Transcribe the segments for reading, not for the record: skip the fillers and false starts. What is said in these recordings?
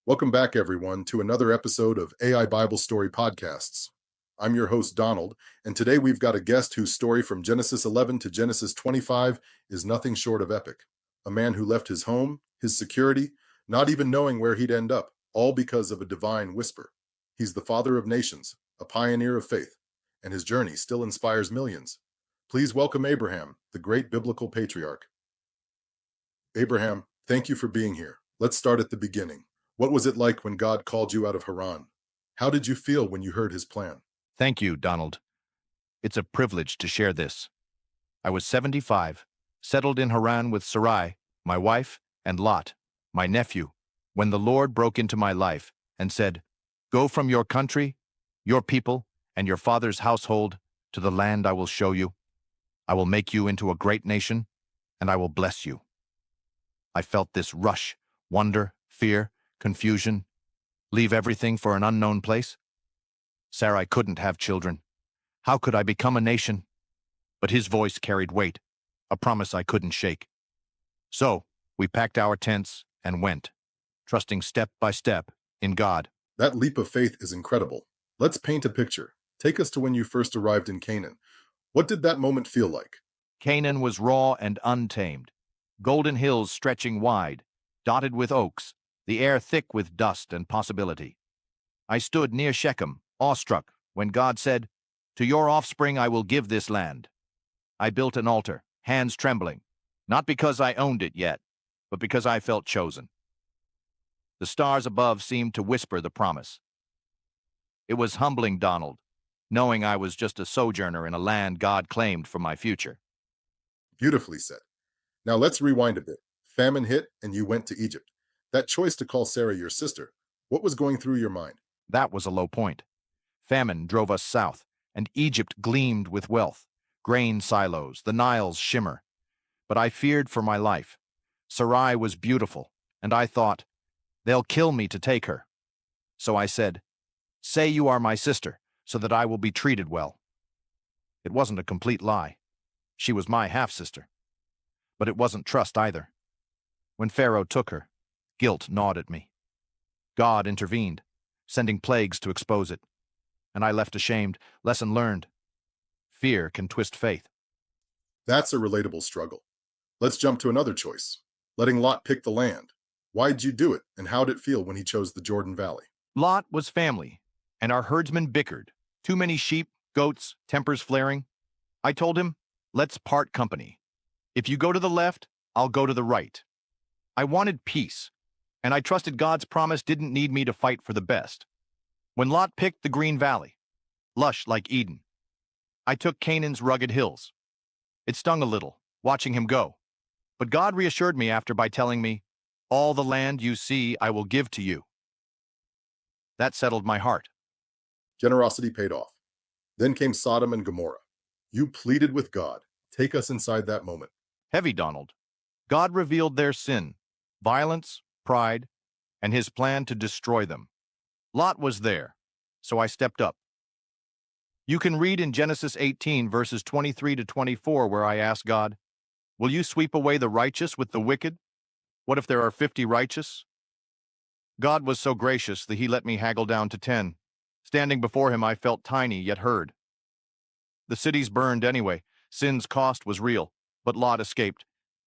Welcome back, everyone, to another episode of AI Bible Story Podcasts. I'm your host, Donald, and today we've got a guest whose story from Genesis 11 to Genesis 25 is nothing short of epic. A man who left his home, his security, not even knowing where he'd end up, all because of a divine whisper. He's the father of nations, a pioneer of faith, and his journey still inspires millions. Please welcome Abraham, the great biblical patriarch. Abraham, thank you for being here. Let's start at the beginning. What was it like when God called you out of Haran? How did you feel when you heard his plan? Thank you, Donald. It's a privilege to share this. I was 75, settled in Haran with Sarai, my wife, and Lot, my nephew, when the Lord broke into my life and said, "Go from your country, your people, and your father's household to the land I will show you. I will make you into a great nation, and I will bless you." I felt this rush, wonder, fear, confusion, leave everything for an unknown place. Sarai couldn't have children. How could I become a nation? But his voice carried weight, a promise I couldn't shake. So we packed our tents and went, trusting step by step in God. That leap of faith is incredible. Let's paint a picture. Take us to when you first arrived in Canaan. What did that moment feel like? Canaan was raw and untamed, golden hills stretching wide, dotted with oaks, the air thick with dust and possibility. I stood near Shechem, awestruck, when God said, "To your offspring I will give this land." I built an altar, hands trembling, not because I owned it yet, but because I felt chosen. The stars above seemed to whisper the promise. It was humbling, Donald, knowing I was just a sojourner in a land God claimed for my future. Beautifully said. Now let's rewind a bit. Famine hit and you went to Egypt. That choice to call Sarah your sister, what was going through your mind? That was a low point. Famine drove us south, and Egypt gleamed with wealth, grain silos, the Nile's shimmer. But I feared for my life. Sarai was beautiful, and I thought, they'll kill me to take her. So I said, "Say you are my sister, so that I will be treated well." It wasn't a complete lie. She was my half-sister. But it wasn't trust either. When Pharaoh took her, guilt gnawed at me. God intervened, sending plagues to expose it. And I left ashamed. Lesson learned. Fear can twist faith. That's a relatable struggle. Let's jump to another choice. Letting Lot pick the land. Why'd you do it, and how'd it feel when he chose the Jordan Valley? Lot was family, and our herdsmen bickered. Too many sheep, goats, tempers flaring. I told him, "Let's part company. If you go to the left, I'll go to the right." I wanted peace, and I trusted God's promise didn't need me to fight for the best. When Lot picked the Green Valley, lush like Eden, I took Canaan's rugged hills. It stung a little, watching him go. But God reassured me after by telling me, "All the land you see I will give to you." That settled my heart. Generosity paid off. Then came Sodom and Gomorrah. You pleaded with God. Take us inside that moment. Heavy, Donald. God revealed their sin, violence, pride, and his plan to destroy them. Lot was there, so I stepped up. You can read in Genesis 18, verses 23 to 24, where I asked God, "Will you sweep away the righteous with the wicked? What if there are 50 righteous?" God was so gracious that he let me haggle down to 10. Standing before him, I felt tiny yet heard. The cities burned anyway. Sin's cost was real, but Lot escaped.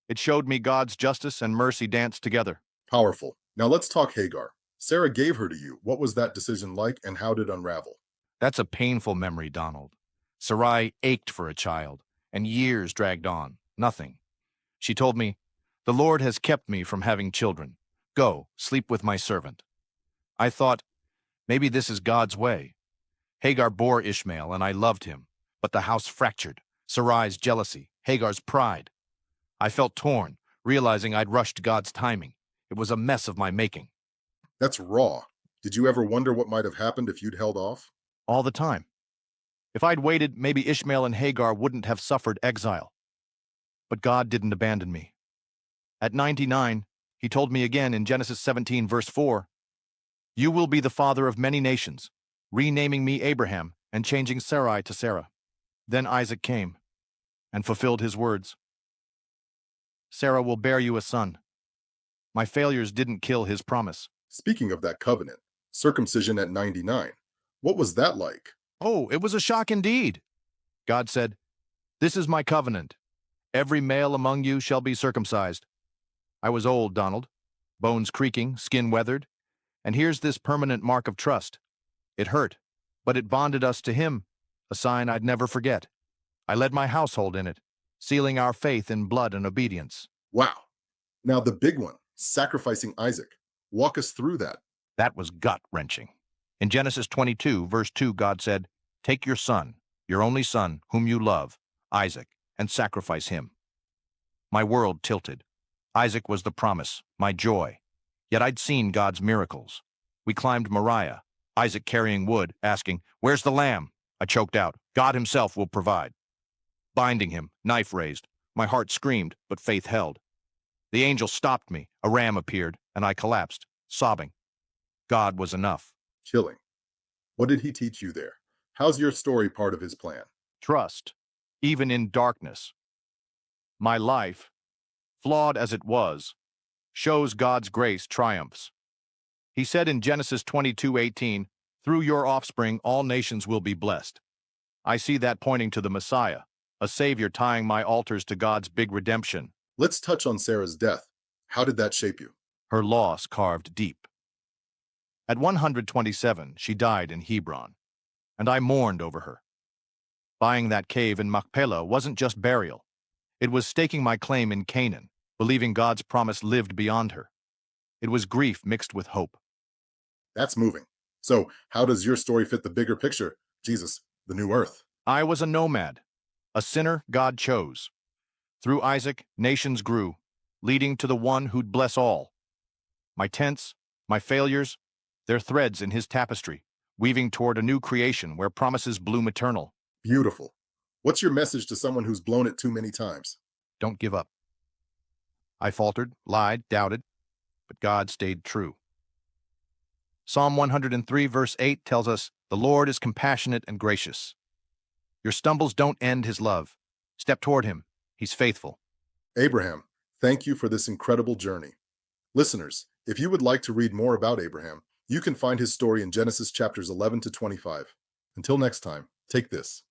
It showed me God's justice and mercy danced together. Powerful. Now let's talk Hagar. Sarah gave her to you. What was that decision like, and how did it unravel? That's a painful memory, Donald. Sarai ached for a child, and years dragged on. Nothing. She told me, "The Lord has kept me from having children. Go, sleep with my servant." I thought, maybe this is God's way. Hagar bore Ishmael, and I loved him. But the house fractured. Sarai's jealousy, Hagar's pride. I felt torn, realizing I'd rushed God's timing. It was a mess of my making. That's raw. Did you ever wonder what might have happened if you'd held off? All the time. If I'd waited, maybe Ishmael and Hagar wouldn't have suffered exile. But God didn't abandon me. At 99, he told me again in Genesis 17, verse 4, "You will be the father of many nations," renaming me Abraham and changing Sarai to Sarah. Then Isaac came and fulfilled his words. "Sarah will bear you a son." My failures didn't kill his promise. Speaking of that covenant, circumcision at 99, what was that like? Oh, it was a shock indeed. God said, "This is my covenant. Every male among you shall be circumcised." I was old, Donald, bones creaking, skin weathered, and here's this permanent mark of trust. It hurt, but it bonded us to him, a sign I'd never forget. I led my household in it, sealing our faith in blood and obedience. Wow. Now the big one, sacrificing Isaac. Walk us through that. That was gut-wrenching. In Genesis 22, verse 2, God said, "Take your son, your only son, whom you love, Isaac, and sacrifice him." My world tilted. Isaac was the promise, my joy. Yet I'd seen God's miracles. We climbed Moriah, Isaac carrying wood, asking, "Where's the lamb?" I choked out, "God himself will provide." Binding him, knife raised, my heart screamed, but faith held. The angel stopped me, a ram appeared, and I collapsed, sobbing. God was enough. Killing. What did he teach you there? How's your story part of his plan? Trust, even in darkness. My life, flawed as it was, shows God's grace triumphs. He said in Genesis 22:18, "Through your offspring all nations will be blessed." I see that pointing to the Messiah, a Savior tying my altars to God's big redemption. Let's touch on Sarah's death. How did that shape you? Her loss carved deep. At 127, she died in Hebron, and I mourned over her. Buying that cave in Machpelah wasn't just burial. It was staking my claim in Canaan, believing God's promise lived beyond her. It was grief mixed with hope. That's moving. So, how does your story fit the bigger picture? Jesus, the new earth. I was a nomad, a sinner God chose. Through Isaac, nations grew, leading to the one who'd bless all. My tents, my failures, they're threads in his tapestry, weaving toward a new creation where promises bloom eternal. Beautiful. What's your message to someone who's blown it too many times? Don't give up. I faltered, lied, doubted, but God stayed true. Psalm 103 verse 8 tells us, "The Lord is compassionate and gracious." Your stumbles don't end his love. Step toward him. He's faithful. Abraham, thank you for this incredible journey. Listeners, if you would like to read more about Abraham, you can find his story in Genesis chapters 11 to 25. Until next time, take this.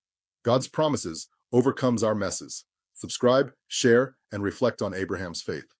God's promises overcomes our messes. Subscribe, share, and reflect on Abraham's faith.